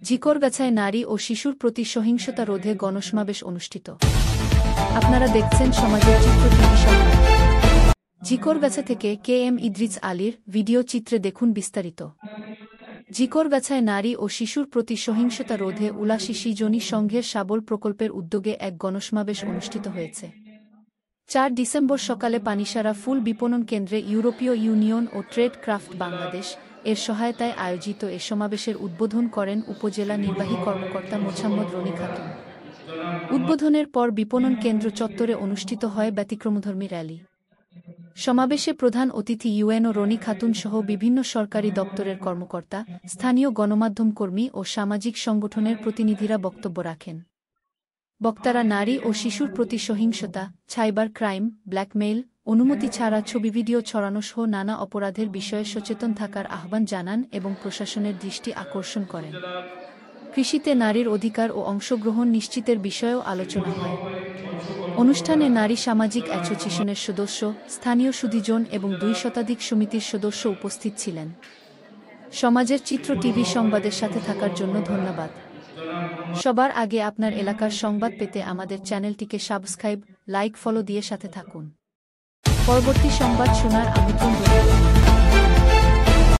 ঝিকরগাছায় নারী ও শিশুর প্রতি সহিংসতা রোধে গণসমাবেশ অনুষ্ঠিত। আপনারা দেখছেন সমাজের চিত্র টিভি সংবাদ। ঝিকরগাছা থেকে KM ইদ্রিস আলীর ভিডিও চিত্রে দেখুন বিস্তারিত। ঝিকরগাছায় নারী ও শিশুর প্রতি সহিংসতা রোধে উলাশিসি জনি সংঘের সাবল প্রকল্পের উদ্যোগে এক গণসমাবেশ অনুষ্ঠিত হয়েছে। ৪ ডিসেম্বর সকালে পানিসারা ফুল বিপণন কেন্দ্রে ইউরোপীয় ইউনিয়ন ও ট্রেড ক্রাফট বাংলাদেশ এর সহায়তায় আয়োজিত এ সমাবেশের উদ্বোধন করেন উপজেলা নির্বাহী কর্মকর্তা মোছাম্মদ রনি খাতুন। উদ্বোধনের পর বিপণন কেন্দ্র চত্বরে অনুষ্ঠিত হয় ব্যতিক্রমধর্মী র্যালি। সমাবেশে প্রধান অতিথি ইউএনও রনি খাতুন সহ বিভিন্ন সরকারি দপ্তরের কর্মকর্তা, স্থানীয় গণমাধ্যম কর্মী ও সামাজিক সংগঠনের প্রতিনিধিরা বক্তব্য রাখেন। বক্তারা নারী ও শিশুর প্রতি সহিংসতা, সাইবার ক্রাইম, ব্ল্যাকমেইল, অনুমতি ছাড়া ছবি ভিডিও ছড়ানো সহ নানা অপরাধের বিষয়ে সচেতন থাকার আহ্বান জানান এবং প্রশাসনের দৃষ্টি আকর্ষণ করেন। কৃষিতে নারীর অধিকার ও অংশগ্রহণ নিশ্চিতের বিষয়েও আলোচনা হয়। অনুষ্ঠানে নারী সামাজিক অ্যাসোসিয়েশনের সদস্য, স্থানীয় সুধীজন এবং ২ শতাধিক সমিতির সদস্য উপস্থিত ছিলেন। সমাজের চিত্র টিভি সংবাদের সাথে থাকার জন্য ধন্যবাদ। সবার আগে আপনার এলাকার সংবাদ পেতে আমাদের চ্যানেলটিকে সাবস্ক্রাইব, লাইক, ফলো দিয়ে সাথে থাকুন। পরবর্তী সংবাদ শোনার আমন্ত্রণ রইল।